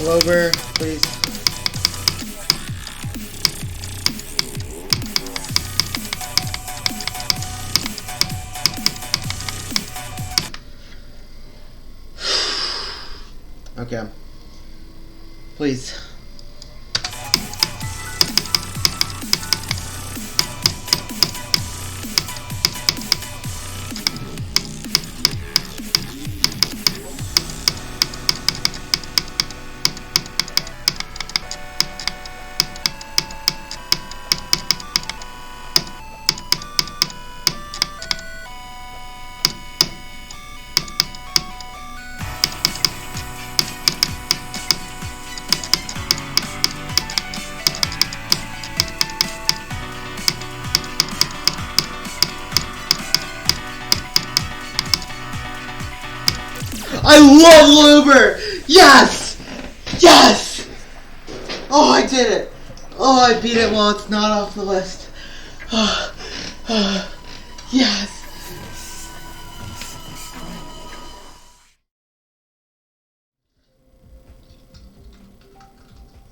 Lober, please. Okay. Please. I love Luber! Yes! Yes! Oh, I did it! Oh, I beat it while it's not off the list. Yes!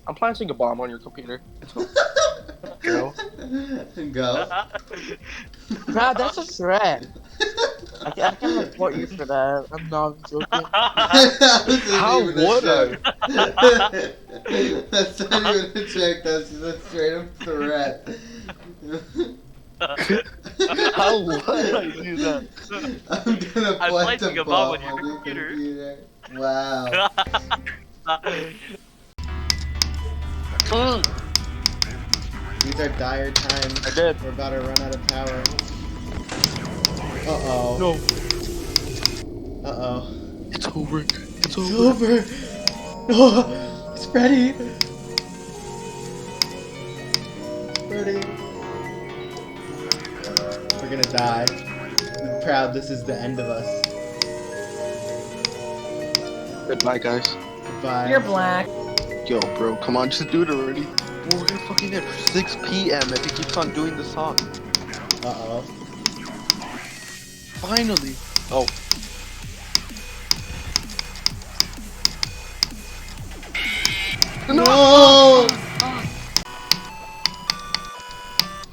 I'm planting a bomb on your computer. Go. Go. Nah, that's a threat. I can report you for that. I'm not joking. How would I? That's not even a joke, that's just a straight up threat. How would I do that? I'm gonna I'm plant planting a a bomb bomb on your computer. Wow. These are dire times. I did. We're about to run out of power. Uh-oh. No. Uh-oh. It's over. It's It's over. over! Oh, it's Freddy! Freddy. We're gonna die. I'm proud this is the end of us. Goodbye, guys. Goodbye. You're black. Yo, bro, come on, just do it already. Well, we're gonna fucking hit 6 p.m. if he keeps on doing the song. Uh-oh. Finally. Oh. No!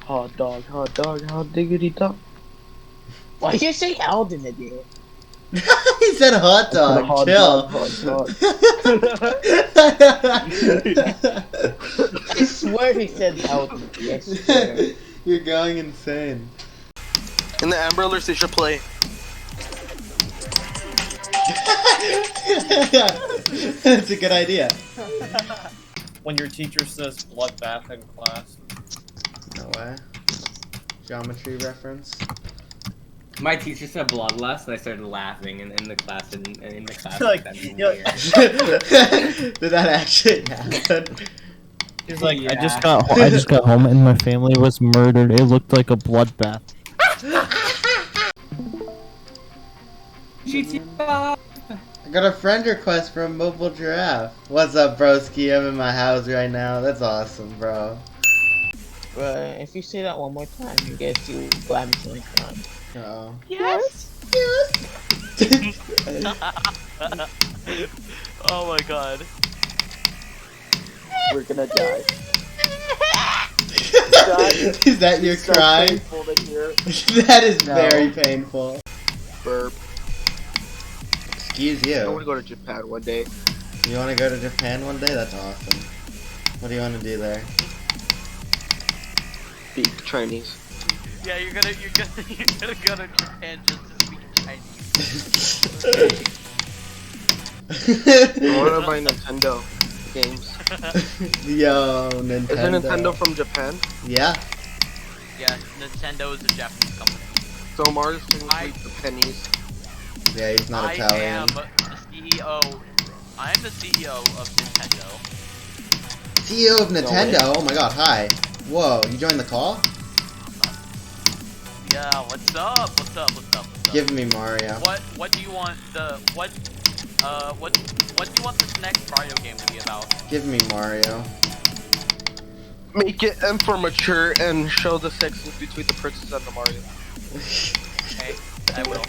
Hot dog, hot diggity dog. Why you say held in it, dude? He said hot dog. Hot Chill. dog, hot I swear he said held in it. I swear. You're going insane. In the Amber Alerts, they should play. That's a good idea. When your teacher says Bloodbath in class. No way. Geometry reference. My teacher said bloodlust, and I started laughing in the class. In the class, Like, that's yo- weird. Did that actually happen? He's like, Yeah. I just got home and my family was murdered. It looked like a bloodbath. I got a friend request from Mobile Giraffe. What's up, broski? I'm in my house right now. That's awesome, bro. But if you say that one more time, you get to blab me like that. Uh-oh. Yes. Yes. Oh my god. We're gonna die. Is that your So cry? painful to hear. That is No. very painful. Burp. Excuse I want you. to go to Japan one day. You want to go to Japan one day? That's awesome. What do you want to do there? Speak Chinese. Yeah, you're gonna go to Japan just to speak Chinese. I want to buy Nintendo games. Yo, Nintendo. Isn't Nintendo from Japan? Yeah. Yeah, Nintendo is a Japanese company. So Mario's technically the pennies. Yeah, he's not I Italian. am the CEO. I am the CEO of Nintendo. CEO of way. Nintendo? Oh my god, hi. Whoa, you joined the call? Yeah, what's up? What's up? What's up? What's up? Give me Mario. What do you want what do you want this next Mario game to be about? Give me Mario. Make it M for mature and show the sexes between the princess and the Mario. Okay, I will.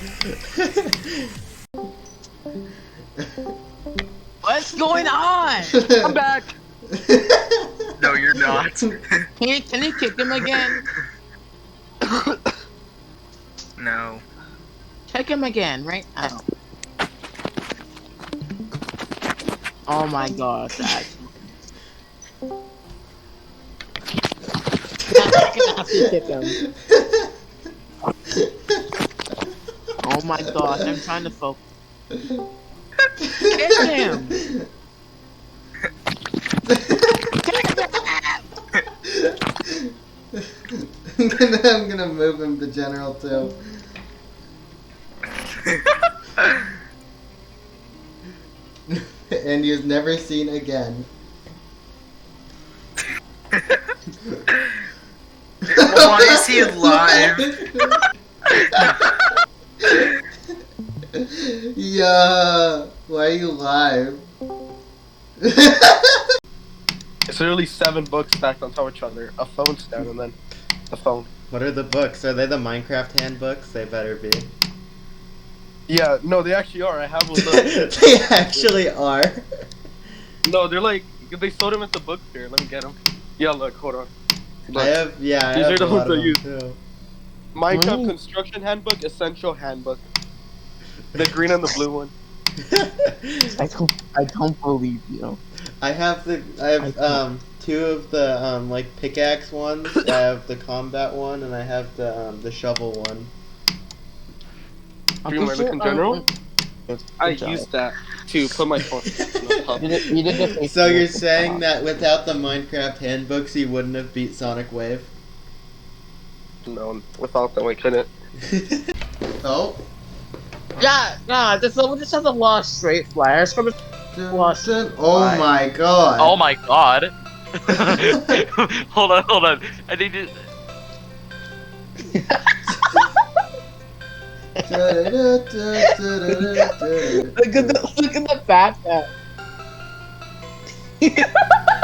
What's going on? I'm back. No, you're not. Can you kick him again? No. Kick him again, right now. Oh my gosh, I can actually kick him. Oh my gosh, I'm trying to focus. Kick him! I'm gonna move him to general too. And he is never seen again. Why is he alive? Yeah, why are you live? It's literally 7 books stacked on top of each other. A phone stand and then the phone. What are the books? Are they the Minecraft handbooks? They better be. Yeah, no, they actually are. I have one. Look. They actually are. No, they're like, they sold them at the book fair. Let me get them. Yeah, look, hold on. Look. I have, yeah, I These have are the a lot ones I of them use. too. Minecraft Construction Handbook, Essential Handbook. The green and the blue one. I don't believe you. I have 2 of the like pickaxe ones. I have the combat one, and I have the shovel one. Do you remember in general? I used that to put my phone on top. So you're saying that without the Minecraft handbooks, you wouldn't have beat Sonic Wave? No, without them we couldn't. Oh. Yeah, this level just has a lot of straight flyers from it. Oh my god. Oh my god. Hold on. I need to. Look at the backpack.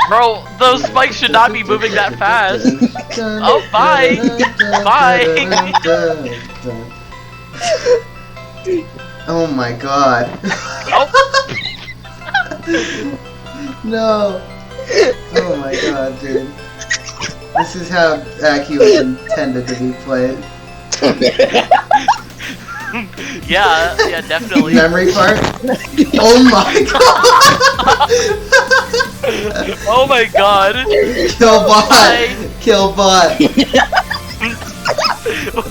Bro, those spikes should not be moving that fast. Oh, bye. Bye. Oh my god. Oh. No. Oh my god, dude. This is how Aki was intended to be played. Yeah, definitely. Memory part? Oh my god! Oh my god. Killbot! Bye. Killbot!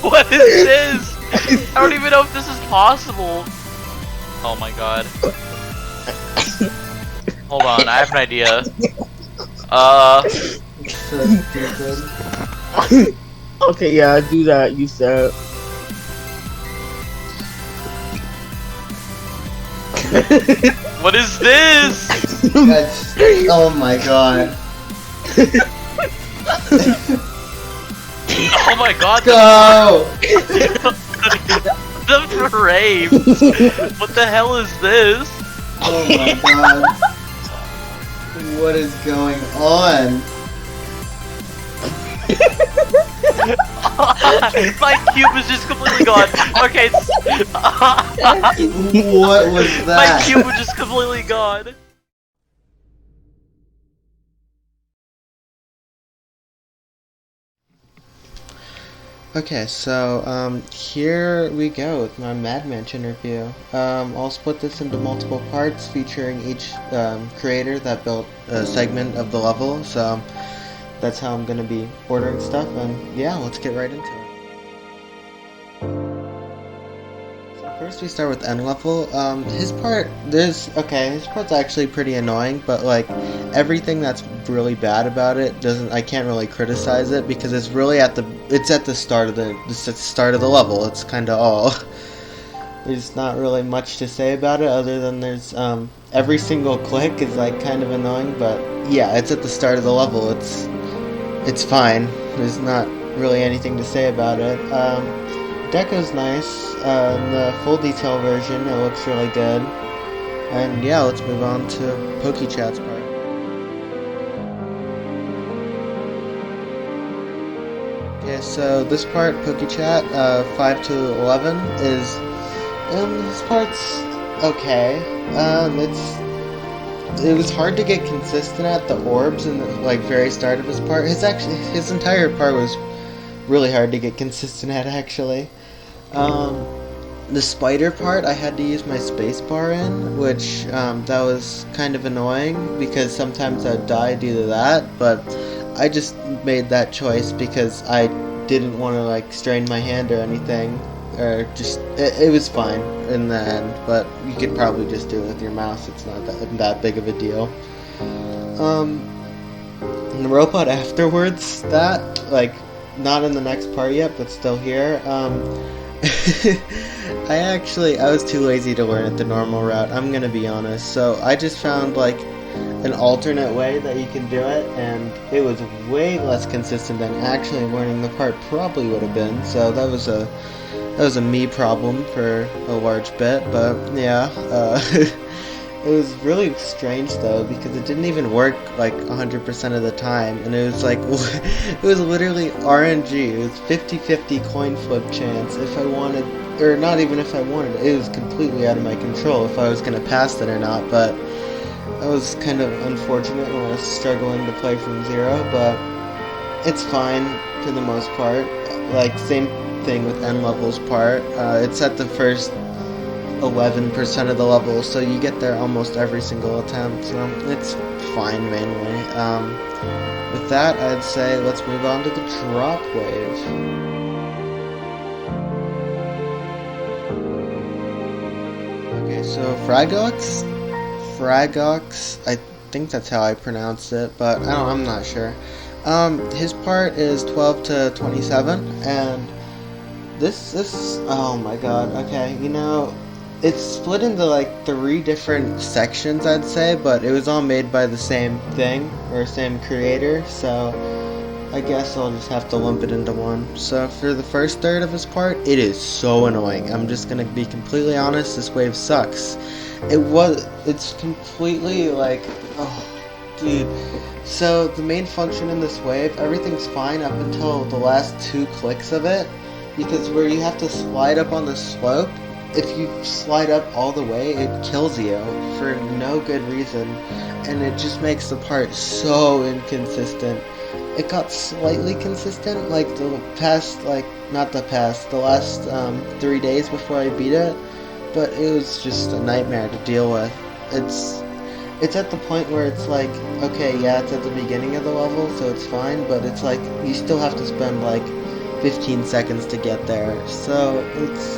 What is this? I don't even know if this is possible. Oh my god. Hold on, I have an idea. So stupid. Okay, yeah, do that. You said. What is this? That's, oh my god. Oh my god. Go! The parade. What the hell is this? Oh my god. What is going on? My cube is just completely gone. Okay. What was My that? cube was just completely gone. Okay, so here we go with my MadMansion review. I'll split this into multiple parts featuring each creator that built a segment of the level, so that's how I'm going to be ordering stuff, and yeah, let's get right into it. So first we start with end level. His part's actually pretty annoying, but like everything that's really bad about it I can't really criticize it because it's really at the start of the level. It's kind of all. There's not really much to say about it other than there's every single click is like kind of annoying, but yeah, it's at the start of the level. It's fine. There's not really anything to say about it. Deco's nice. In the full detail version, it looks really good. And yeah, let's move on to PokeChat's part. Okay, so this part, PokeChat, 5 to 11, is this part's okay. it was hard to get consistent at the orbs in the like very start of his part. His entire part was really hard to get consistent at actually. The spider part I had to use my spacebar in, which that was kind of annoying because sometimes I'd die due to that, but I just made that choice because I didn't want to like strain my hand or anything, or just it was fine in the end, but you could probably just do it with your mouse. It's not that big of a deal. And the robot afterwards, that like not in the next part yet, but still here. I was too lazy to learn it the normal route, I'm gonna be honest, so I just found like an alternate way that you can do it, and it was way less consistent than actually learning the part probably would have been, so that was a me problem for a large bit, but yeah, it was really strange though, because it didn't even work like 100% of the time, and it was like, it was literally RNG, it was 50-50 coin flip chance if I wanted, or not even if I wanted, it was completely out of my control if I was going to pass it or not, but that was kind of unfortunate when I was struggling to play from zero, but it's fine for the most part. Like, same thing with N levels part, it's at the first 11% of the level, so you get there almost every single attempt, so it's fine mainly. With that, I'd say let's move on to the drop wave. Okay, so Fragox, I think that's how I pronounce it, but I'm not sure. His part is 12 to 27, and this, oh my god, okay, you know, it's split into like 3 different sections, I'd say, but it was all made by the same thing, or same creator, so I guess I'll just have to lump it into one. So for the first third of his part, it is so annoying. I'm just gonna be completely honest, this wave sucks. It's completely like, oh, dude. So the main function in this wave, everything's fine up until the last 2 clicks of it, because where you have to slide up on the slope, if you slide up all the way, it kills you for no good reason, and it just makes the part so inconsistent. It got slightly consistent, like the last 3 days before I beat it, but it was just a nightmare to deal with. It's at the point where it's like, okay, yeah, it's at the beginning of the level, so it's fine, but it's like, you still have to spend like 15 seconds to get there, so it's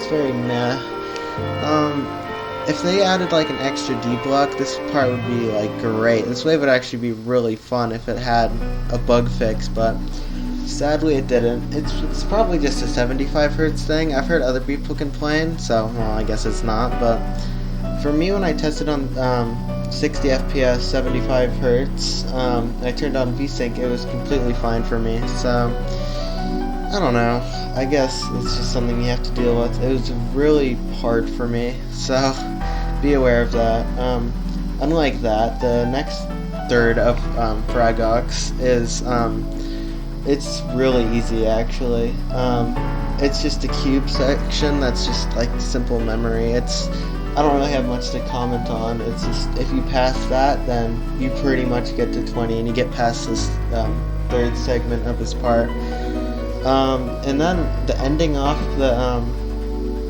very meh. If they added like an extra D block, this part would be like great. This wave would actually be really fun if it had a bug fix, but sadly it didn't. It's probably just a 75 Hz thing. I've heard other people complain, so well, I guess it's not, but for me, when I tested on 60 FPS, 75 Hz, I turned on VSync, it was completely fine for me, so I don't know. I guess it's just something you have to deal with. It was really hard for me, so be aware of that. Unlike that, the next third of Fragox is, it's really easy actually. It's just a cube section that's just like simple memory. I don't really have much to comment on. It's just, if you pass that, then you pretty much get to 20 and you get past this third segment of his part. And then the ending off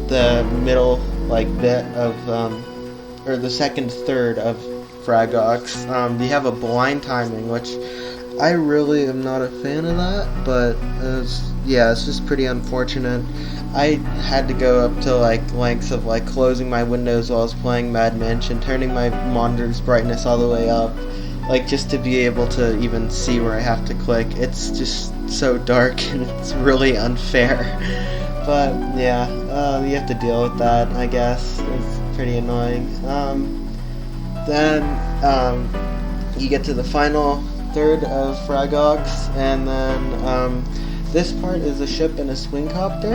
the middle like bit of or the second third of Fragox, you have a blind timing, which I really am not a fan of that, but it's just pretty unfortunate. I had to go up to like lengths of like closing my windows while I was playing MadMansion, turning my monitor's brightness all the way up, like just to be able to even see where I have to click. It's just so dark and it's really unfair. But yeah, you have to deal with that, I guess. It's pretty annoying. Then you get to the final third of Fragox, and then this part is a ship and a swing copter,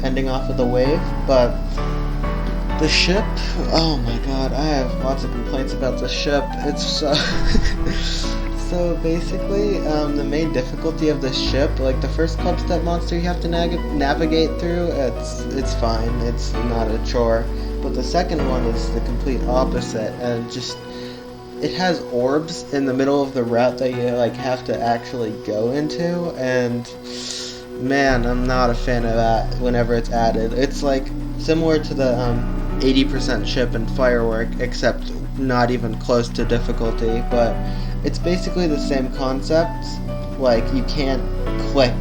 ending off with a wave, but the ship, oh my god, I have lots of complaints about the ship. It's so basically, the main difficulty of this ship, like the first club-step monster you have to navigate through, it's fine, it's not a chore. but the second one is the complete opposite, and it has orbs in the middle of the route that you like have to actually go into, and man, I'm not a fan of that whenever it's added. It's like similar to the 80% ship and firework, except not even close to difficulty, but it's basically the same concept. Like, you can't click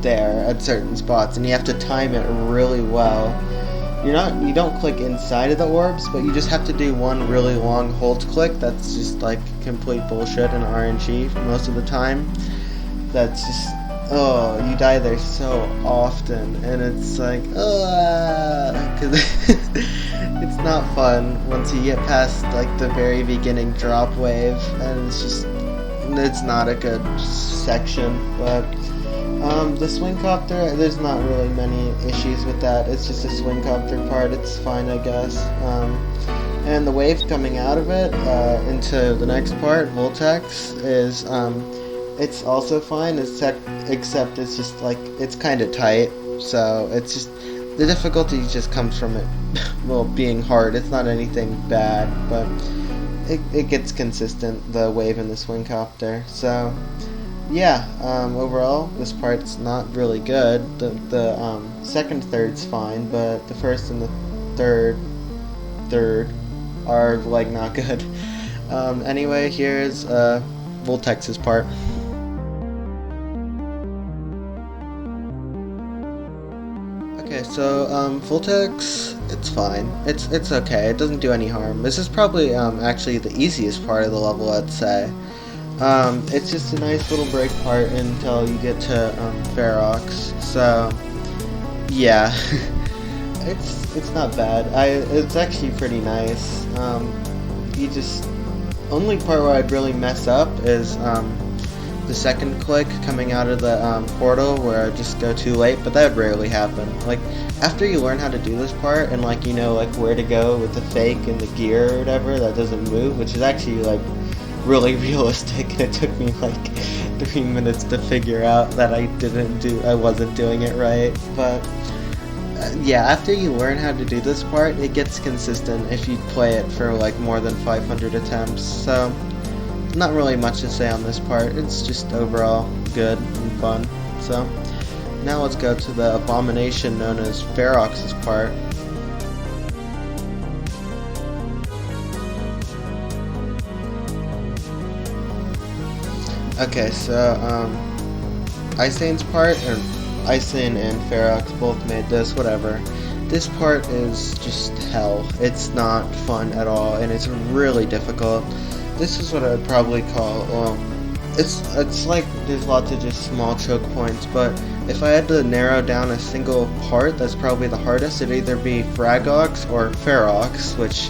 there at certain spots, and you have to time it really well. You don't click inside of the orbs, but you just have to do one really long hold click that's just like complete bullshit and RNG most of the time. That's just, oh, you die there so often, and it's like, cause it's not fun once you get past like the very beginning drop wave, and it's not a good section. But the swing copter, there's not really many issues with that. It's just a swing copter part. It's fine, I guess. And the wave coming out of it into the next part, Voltex, is it's also fine, except it's just like, it's kind of tight. So it's just, the difficulty just comes from it, well, being hard. It's not anything bad, but it gets consistent, the wave and the swing copter. So yeah, overall, this part's not really good. The second third's fine, but the first and the third are like not good. Anyway, here's Voltex's part. Okay, so Voltex, it's fine. It's okay. It doesn't do any harm. This is probably actually the easiest part of the level, I'd say. It's just a nice little break part until you get to Ferox. So yeah, it's not bad. It's actually pretty nice. Only part where I'd really mess up is the second click coming out of the portal, where I just go too late, but that would rarely happen. Like, after you learn how to do this part, and like, you know, like where to go with the fake and the gear or whatever that doesn't move, which is actually like really realistic, and it took me like 3 minutes to figure out that I wasn't doing it right. But yeah, after you learn how to do this part, it gets consistent if you play it for like more than 500 attempts. So not really much to say on this part. It's just overall good and fun. So now let's go to the abomination known as Ferox's part. Okay, so Iceane's part, or Icane and Ferox both made this, whatever. This part is just hell. It's not fun at all, and it's really difficult. This is what I would probably call, it's like there's lots of just small choke points, but if I had to narrow down a single part that's probably the hardest, it'd either be Fragox or Ferox, which,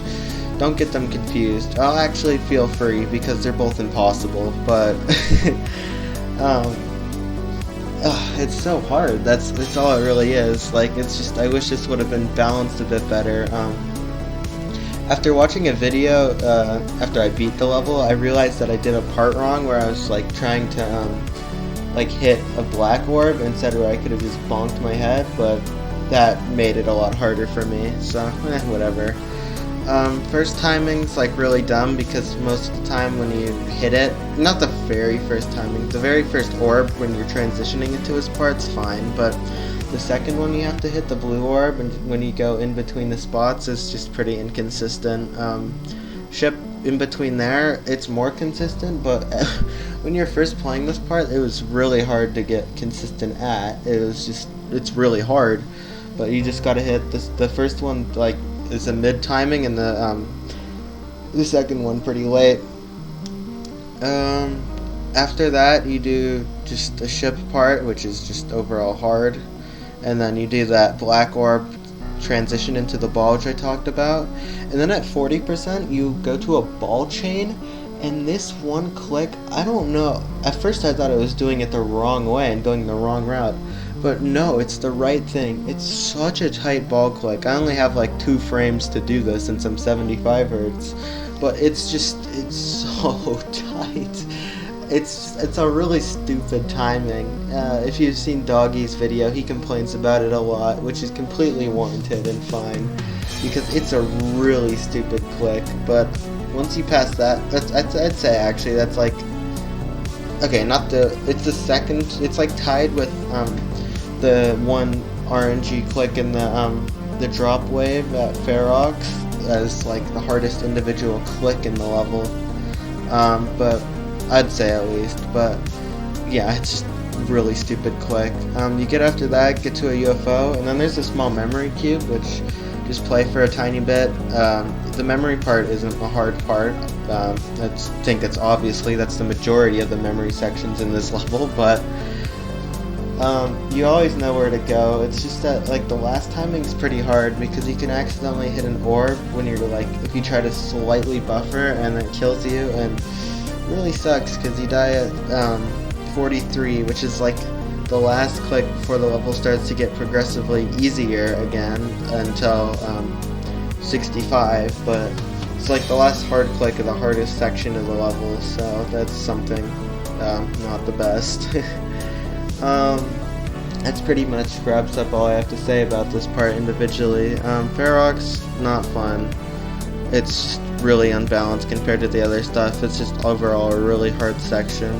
don't get them confused. I'll actually feel free because they're both impossible, but it's so hard. That's all it really is. Like, it's just, I wish this would have been balanced a bit better. After watching a video, after I beat the level, I realized that I did a part wrong where I was like trying to like hit a black orb instead, where I could have just bonked my head, but that made it a lot harder for me, so whatever. First timing's like really dumb, because most of the time when you hit it, not the very first timing, the very first orb when you're transitioning into his part's fine, but the second one you have to hit the blue orb, and when you go in between the spots, is just pretty inconsistent. Ship in between there, it's more consistent, but when you're first playing this part, it was really hard to get consistent at. It's really hard, but you just gotta hit this. The first one like is a mid timing, and the second one pretty late. After that, you do just a ship part, which is just overall hard, and then you do that black orb transition into the ball, which I talked about, and then at 40% you go to a ball chain, and this one click, I don't know, at first I thought I was doing it the wrong way and going the wrong route, but no, it's the right thing. It's such a tight ball click. I only have like 2 frames to do this since I'm 75 Hz, but it's so tight. It's a really stupid timing. If you've seen Doggy's video, he complains about it a lot, which is completely warranted and fine. because it's a really stupid click. But once you pass that, I'd say actually that's like, okay, it's the second, it's like tied with the one RNG click in the drop wave at Ferox as like the hardest individual click in the level. But I'd say at least, but yeah, it's just really stupid click. You get after that, get to a UFO, and then there's a small memory cube, which just play for a tiny bit. The memory part isn't a hard part. I think it's obviously that's the majority of the memory sections in this level, but you always know where to go. It's just that like the last timing's pretty hard because you can accidentally hit an orb when you're like, if you try to slightly buffer and it kills you, and it really sucks because you die at 43, which is like the last click before the level starts to get progressively easier again until 65, but it's like the last hard click of the hardest section of the level, so that's something not the best. That's pretty much wraps up all I have to say about this part individually. Ferox, not fun. It's really unbalanced compared to the other stuff. It's just overall a really hard section.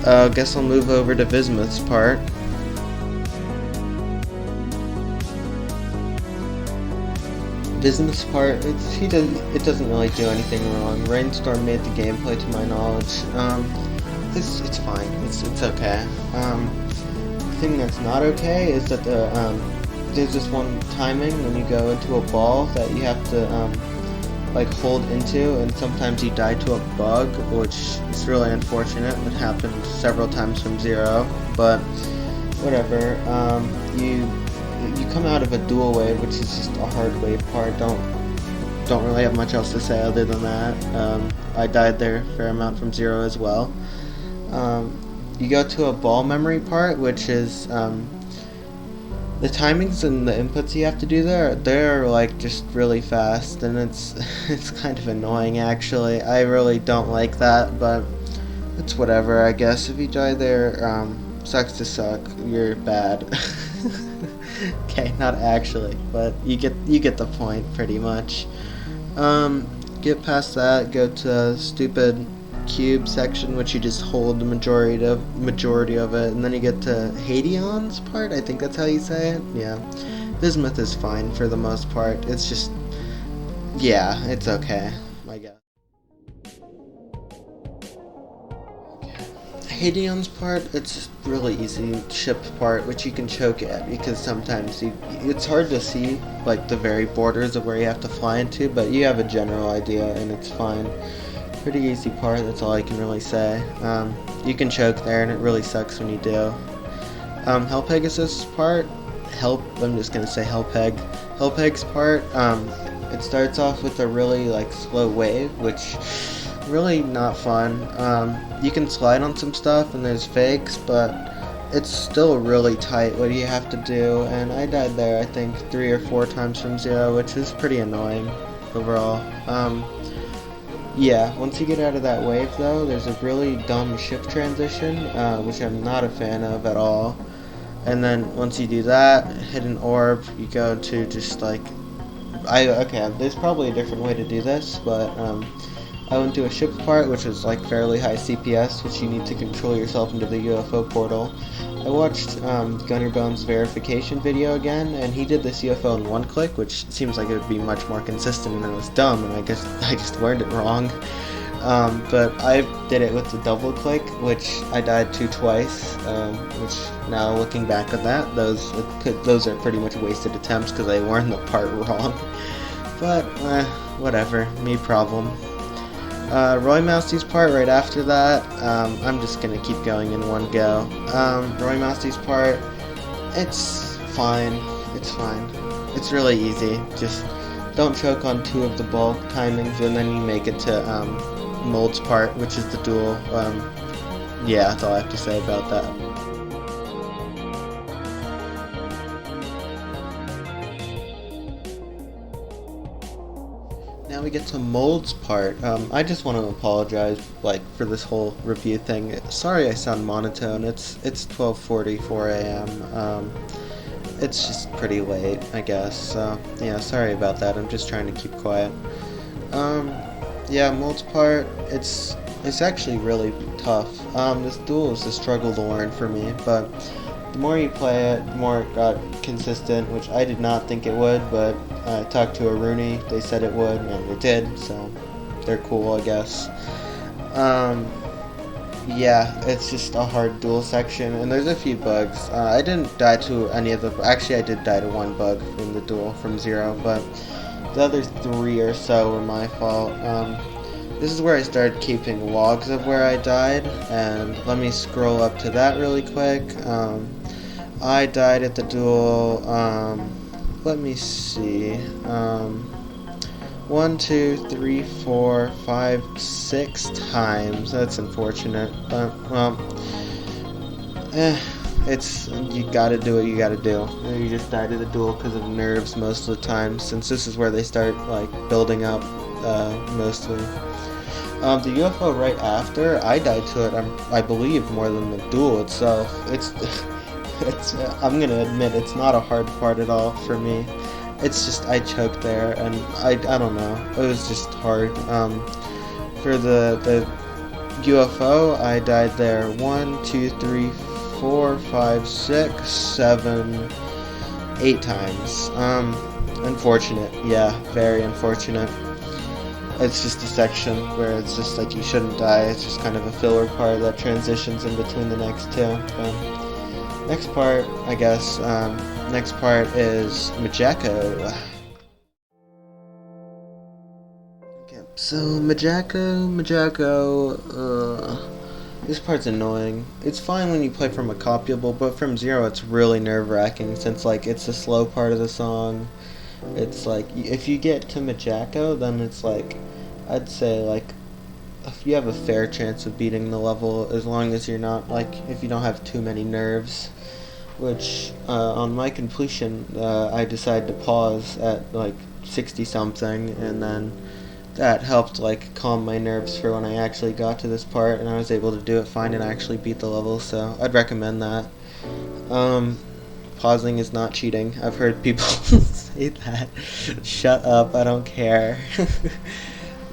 Guess I'll move over to Vismuth's part. Vismuth's part, it doesn't really do anything wrong. Rainstorm made the gameplay to my knowledge. It's fine. It's okay. The thing that's not okay is that there's this one timing when you go into a ball that you have to like hold into, and sometimes you die to a bug, which is really unfortunate. It happened several times from zero, but whatever. You come out of a dual wave, which is just a hard wave part. Don't really have much else to say other than that. I died there a fair amount from zero as well. You go to a ball memory part, which is the timings and the inputs you have to do they're like just really fast, and it's kind of annoying actually. I really don't like that, but it's whatever, I guess. If you die there, sucks to suck, you're bad. Okay, not actually, but you get the point pretty much. Get past that, go to stupid cube section, which you just hold the majority of it, and then you get to Hadion's part. I think that's how you say it. Yeah, Vismuth is fine for the most part. It's just, yeah, it's okay, I guess. Hadion's part, it's just really easy ship part, which you can choke at because sometimes it's hard to see like the very borders of where you have to fly into, but you have a general idea and it's fine. Pretty easy part, that's all I can really say. You can choke there and it really sucks when you do. Hellpegasus part, I'm just gonna say Hellpeg's part, it starts off with a really like slow wave, which really not fun. You can slide on some stuff and there's fakes, but it's still really tight what you have to do, and I died there I think 3 or 4 times from zero, which is pretty annoying overall. Yeah, once you get out of that wave though, there's a really dumb ship transition, which I'm not a fan of at all. And then once you do that, hit an orb, you go to just like, okay, there's probably a different way to do this, but I went to a ship part, which was like fairly high CPS, which you need to control yourself into the UFO portal. I watched Gunnerbone's verification video again, and he did this UFO in one click, which seems like it would be much more consistent, and it was dumb, and I guess I just learned it wrong. But I did it with the double click, which I died to twice, which now looking back at that, those are pretty much wasted attempts because I learned the part wrong. But, whatever, me problem. Roy Mousty's part right after that, I'm just gonna keep going in one go. Roy Mousty's part, it's fine, it's really easy, just don't choke on 2 of the bulk timings and then you make it to Mold's part, which is the duel. Yeah, that's all I have to say about that. Now we get to Mold's part. I just want to apologize, like, for this whole review thing. Sorry I sound monotone. It's 12:44 a.m. it's just pretty late, I guess. So yeah, sorry about that. I'm just trying to keep quiet. Yeah, multipart. It's actually really tough. This duel is a struggle to learn for me, but the more you play it, the more it got consistent, which I did not think it would, but I talked to a Rooney, they said it would, and it did, so they're cool, I guess. Yeah, it's just a hard duel section, and there's a few bugs. I didn't die to any of the... Actually, I did die to one bug in the duel from 0, but the other 3 or so were my fault. This is where I started keeping logs of where I died, and let me scroll up to that really quick. I died at the duel, let me see, 1, 2, 3, 4, 5, 6 times. That's unfortunate, but, well, it's, you gotta do what you gotta do. You just die to the duel because of nerves most of the time, since this is where they start, like, building up, mostly. The UFO right after, I died to it, I believe, more than the duel itself. It's, I'm gonna admit, it's not a hard part at all for me. It's just, I choked there, and I don't know, it was just hard. For the UFO, I died there 1, 2, 3, 4, 5, 6, 7, 8 times. Unfortunate, yeah, very unfortunate. It's just a section where it's just like you shouldn't die, it's just kind of a filler part that transitions in between the next 2. But next part, I guess, next part is Majako. Okay, so Majako, this part's annoying. It's fine when you play from a copyable, but from 0 it's really nerve-wracking since, like, it's the slow part of the song. It's like, if you get to Majako, then it's like, I'd say, like, if you have a fair chance of beating the level, as long as you're not, like, if you don't have too many nerves, which, on my completion, I decided to pause at, like, 60-something, and then that helped, like, calm my nerves for when I actually got to this part, and I was able to do it fine and actually beat the level, so I'd recommend that. Pausing is not cheating. I've heard people say that. Shut up, I don't care.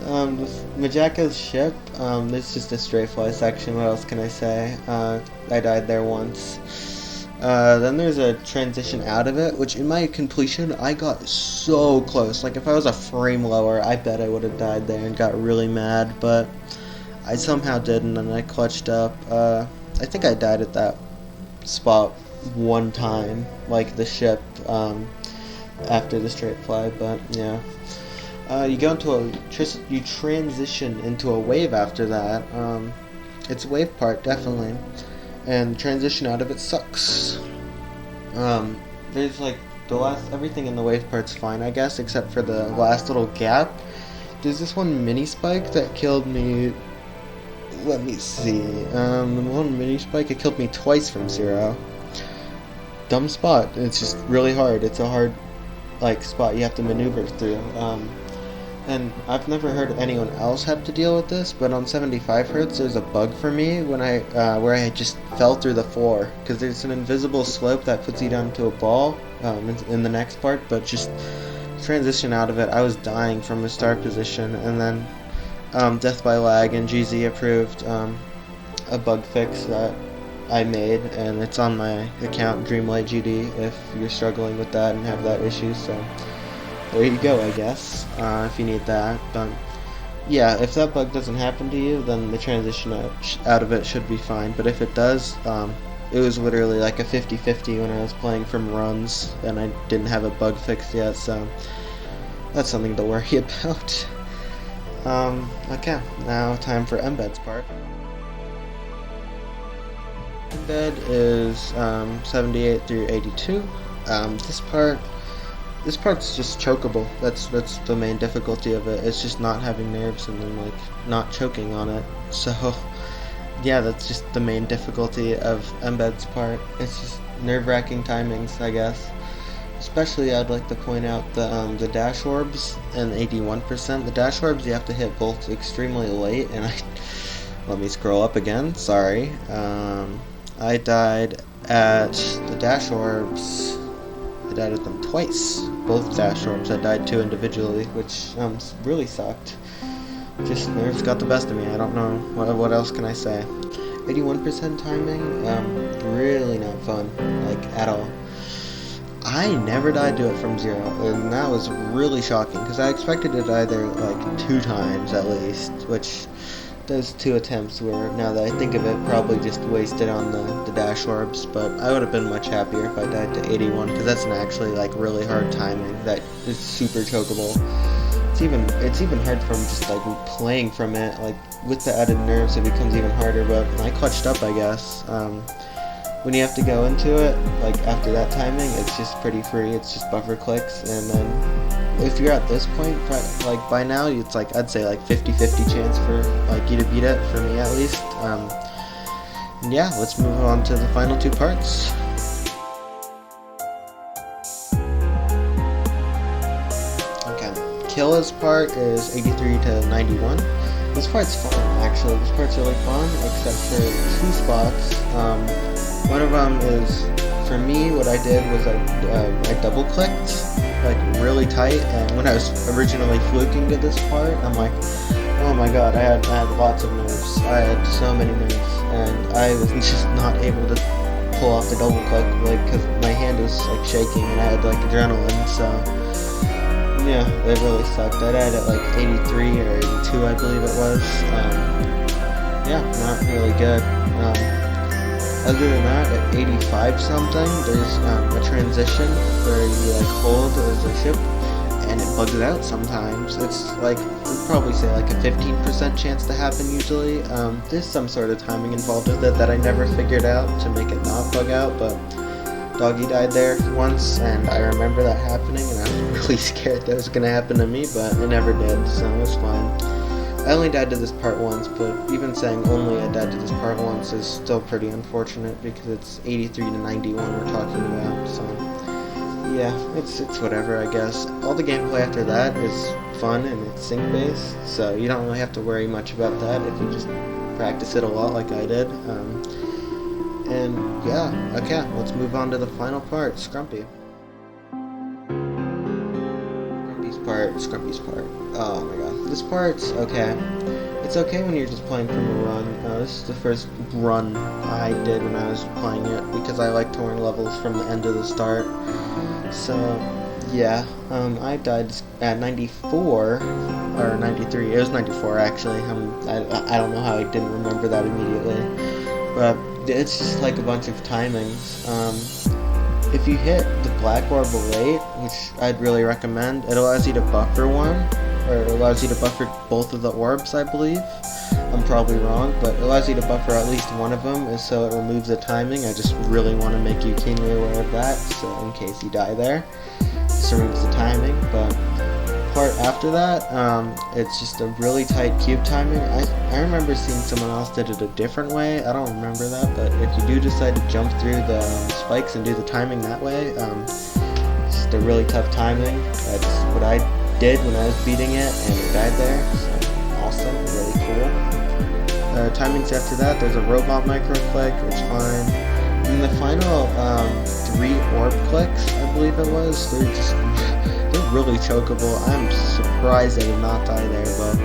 Majako's ship, it's just a straight fly section, what else can I say? I died there once. Then there's a transition out of it, which in my completion, I got so close. Like, if I was a frame lower, I bet I would have died there and got really mad, but I somehow didn't, and I clutched up. I think I died at that spot one time, like the ship, after the straight fly, but yeah. You go into you transition into a wave after that. It's a wave part, definitely. And transition out of it sucks. There's like, everything in the wave part's fine, I guess, except for the last little gap. There's this one mini spike that killed me. Let me see. The one mini spike, it killed me twice from 0. Dumb spot. It's just really hard. It's a hard, like, spot you have to maneuver through. And I've never heard anyone else have to deal with this, but on 75 Hz there's a bug for me when where I just fell through the floor, because there's an invisible slope that puts you down to a ball in the next part, but just transition out of it, I was dying from a start position, and then Death by Lag and GZ approved a bug fix that I made, and it's on my account, DreamlightGD, if you're struggling with that and have that issue, so there you go, I guess, if you need that. But yeah, if that bug doesn't happen to you, then the transition out of it should be fine, but if it does, it was literally like a 50-50 when I was playing from runs, and I didn't have a bug fixed yet, so that's something to worry about. Okay, now time for Embed's part. Embed is 78 through 82. This part's just chokeable. That's the main difficulty of it. It's just not having nerves and then, like, not choking on it. So yeah, that's just the main difficulty of Embed's part. It's just nerve-wracking timings, I guess. Especially, I'd like to point out the dash orbs and 81%. The dash orbs you have to hit both extremely late, and let me scroll up again. Sorry. I died at the dash orbs died at them twice. Both dash orbs I died to individually, which really sucked. Just nerves got the best of me. I don't know what else can I say. 81% timing, really not fun, like at all. I never died to it from 0, and that was really shocking because I expected to die there like 2 times at least, which those 2 attempts were, now that I think of it, probably just wasted on the dash orbs, but I would have been much happier if I died to 81 because that's an actually like really hard timing that is super chokeable. It's even hard from just like playing from it, like with the added nerves it becomes even harder, but I clutched up I guess. When you have to go into it, like after that timing, it's just pretty free, it's just buffer clicks, and then if you're at this point, like by now, it's like, I'd say like 50-50 chance for like you to beat it, for me at least. And yeah, let's move on to the final 2 parts. Killa's part is 83 to 91. This part's fun, actually. This part's really fun, except for 2 spots. One of them is, for me, what I did was I double clicked, like really tight, and when I was originally fluking to this part, I'm like, oh my god, I had lots of nerves. I had so many nerves, and I was just not able to pull off the double click, like, because my hand was like shaking, and I had like adrenaline, so yeah, it really sucked. I died at like 83 or 82, I believe it was. Yeah, not really good. Other than that, at 85 something, there's a transition where you like hold as a ship, and it bugs out sometimes. It's like, I'd probably say like a 15% chance to happen usually. There's some sort of timing involved with it that I never figured out to make it not bug out, but Doggy died there once, and I remember that happening, and I was really scared that it was going to happen to me, but it never did, so it was fine. I only died to this part once, but even saying only I died to this part once is still pretty unfortunate, because it's 83 to 91 we're talking about, so yeah, it's whatever, I guess. All the gameplay after that is fun, and it's sync-based, so you don't really have to worry much about that if you just practice it a lot like I did. And yeah, okay, let's move on to the final part, Scrumpy. Scrumpy's part. Oh my god. This part's okay. It's okay when you're just playing from a run. This is the first run I did when I was playing it, because I like touring levels from the end to the start. So, yeah, I died at 94, or 93, it was 94 actually. I don't know how I didn't remember that immediately. But it's just like a bunch of timings. If you hit the black orb late, which I'd really recommend, it allows you to buffer one, or it allows you to buffer both of the orbs, I believe. I'm probably wrong, but it allows you to buffer at least one of them, and so it removes the timing. I just really want to make you keenly aware of that, so in case you die there, this removes the timing. But part after that, it's just a really tight cube timing. I remember seeing someone else did it a different way. I don't remember that, but if you do decide to jump through the spikes and do the timing that way, it's just a really tough timing. That's what I did when I was beating it, and it died there. So awesome, really cool. Timings after that, there's a robot micro click, which is fine. And the final 3 orb clicks, I believe it was, they're really chokeable. I'm surprised I did not die there, but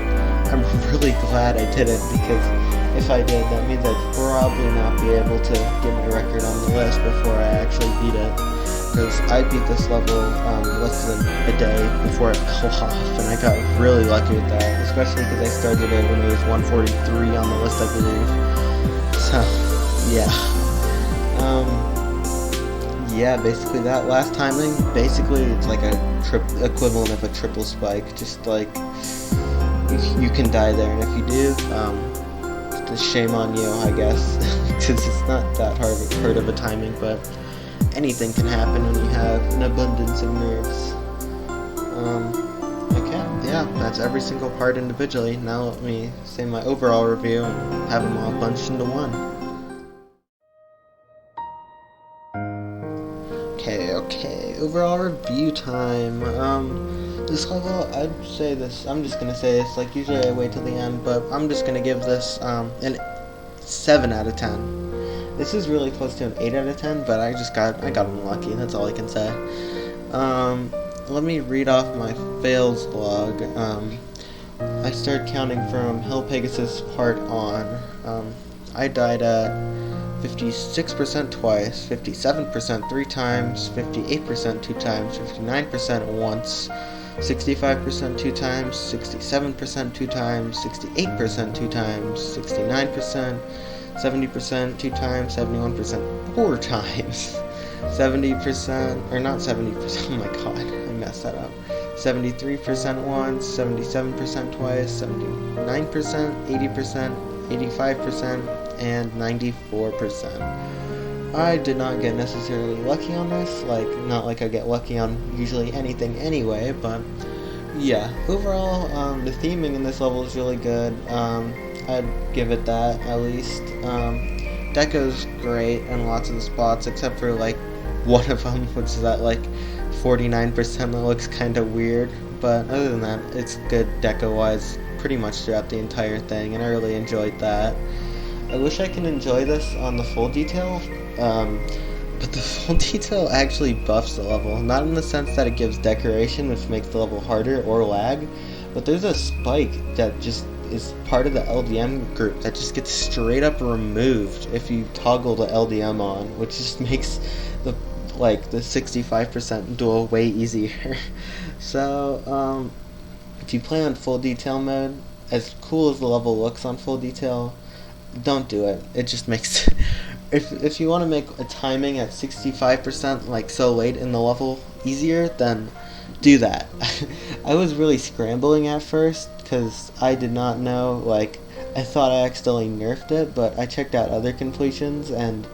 I'm really glad I didn't, because if I did, that means I'd probably not be able to get my record on the list before I actually beat it. Because I beat this level less than a day before it fell off, and I got really lucky with that, especially because I started it when it was 143 on the list, I believe. So, yeah. Yeah, basically that last timing, basically it's like a equivalent of a triple spike, just like, you can die there, and if you do, just shame on you, I guess, because it's not that hard of a timing, but anything can happen when you have an abundance of nerves. Okay, yeah, that's every single part individually. Now let me say my overall review and have them all bunched into one. Okay, overall review time. This level, I'd say this, I'm just gonna say this, like usually I wait till the end, but I'm just gonna give this an 7 out of 10. This is really close to an 8 out of 10, but I got unlucky, that's all I can say. Let me read off my fails log. I started counting from Hell Pegasus part on. I died at 56% twice, 57% 3 times, 58% 2 times, 59% once, 65% 2 times, 67% 2 times, 68% 2 times, 69%, 70% 2 times, 71% 4 times, 70%, or not 70%, oh my god, I messed that up. 73% once, 77% twice, 79%, 80%, 85%, and 94%. I did not get necessarily lucky on this, like, not like I get lucky on usually anything anyway, but yeah, overall, the theming in this level is really good. I'd give it that, at least. Deco's great in lots of the spots, except for, like, one of them, which is at, like, 49% that looks kind of weird, but other than that, it's good deco-wise pretty much throughout the entire thing, and I really enjoyed that. I wish I could enjoy this on the full detail, but the full detail actually buffs the level, not in the sense that it gives decoration, which makes the level harder or lag, but there's a spike that just is part of the LDM group that just gets straight up removed if you toggle the LDM on, which just makes the 65% duel way easier. So, if you play on full detail mode, as cool as the level looks on full detail, don't do it. It just makes if you want to make a timing at 65% like so late in the level easier, then do that. I was really scrambling at first because I did not know, like, I thought I accidentally nerfed it, but I checked out other completions and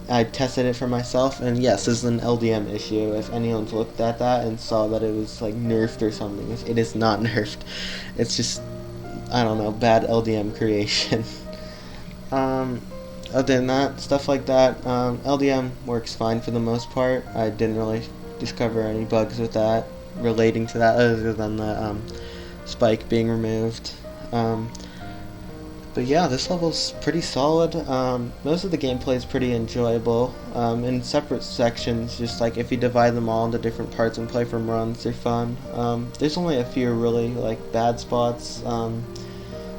I tested it for myself, and yes, this is an LDM issue. If anyone's looked at that and saw that it was like nerfed or something, it is not nerfed. It's just, I don't know, bad LDM creation. Other than that, stuff like that, LDM works fine for the most part. I didn't really discover any bugs with that relating to that other than the spike being removed. But yeah, this level's pretty solid. Most of the gameplay is pretty enjoyable. In separate sections, just like if you divide them all into different parts and play from runs, they're fun. There's only a few really like bad spots,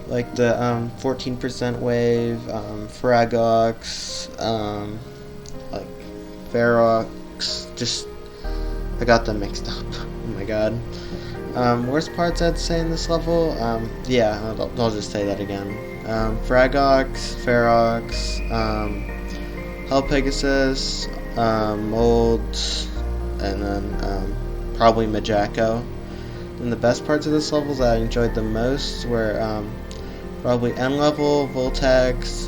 like the 14% wave, Fragox, like Ferox. Just I got them mixed up. Oh my god. Worst parts I'd say in this level, yeah, I'll just say that again. Fragox, Ferox, Hell Pegasus, Mold, and then probably Majako. And the best parts of this level that I enjoyed the most were probably N level, Voltax,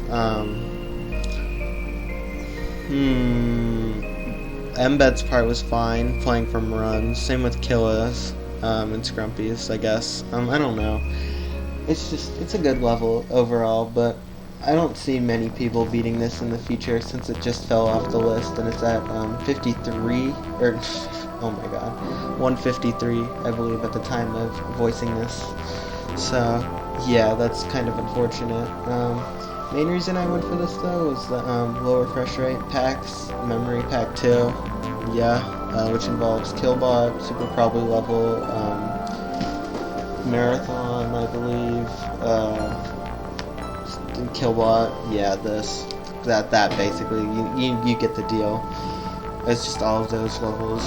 Embed's part was fine, playing from runs, same with Killas, and Scrumpies, I guess. I don't know. It's a good level overall, but I don't see many people beating this in the future since it just fell off the list and it's at 53, or oh my god, 153 I believe at the time of voicing this. So yeah, that's kind of unfortunate. Main reason I went for this though was the low refresh rate packs, memory pack 2, yeah, which involves Killbot, super probably level, Marathon, I believe, Killbot, yeah, that basically, you get the deal. It's just all of those levels,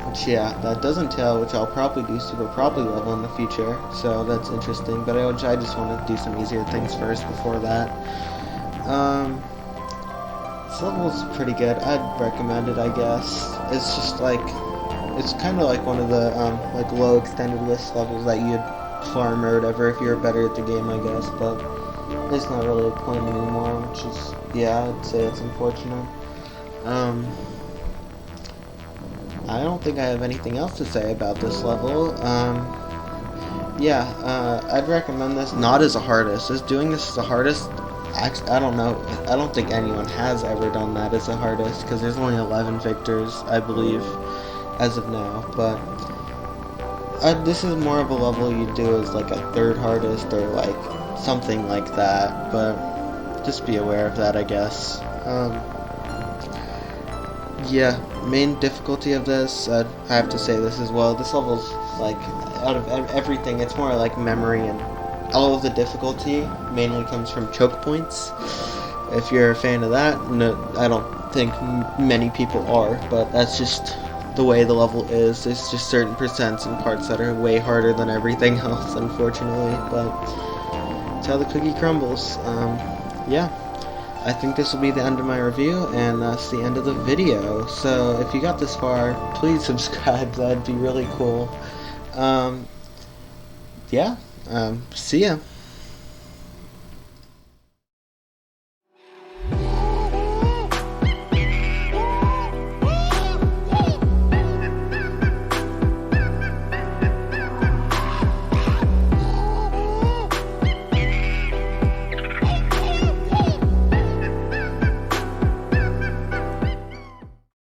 which yeah, that does entail, which I'll probably do super probably level in the future, so that's interesting, but I just want to do some easier things first before that. This level's pretty good, I'd recommend it, I guess. It's just like, it's kind of like one of the like low extended list levels that you'd farm or whatever if you were better at the game, I guess, but it's not really a point anymore, which is, yeah, I'd say it's unfortunate. I don't think I have anything else to say about this level. Yeah, I'd recommend this not as a hardest. Doing this as a hardest, I don't know, I don't think anyone has ever done that as a hardest, because there's only 11 victors, I believe, as of now, but this is more of a level you do as like a third hardest or like something like that, but just be aware of that, I guess. yeah, main difficulty of this, I have to say this as well. This level's like out of everything. It's more like memory, and all of the difficulty mainly comes from choke points. If you're a fan of that, no, I don't think many people are, but that's just the way the level is. There's just certain percents and parts that are way harder than everything else, unfortunately, but it's how the cookie crumbles. Yeah, I think this will be the end of my review, and that's the end of the video. So if you got this far, please subscribe. That'd be really cool. Yeah, see ya.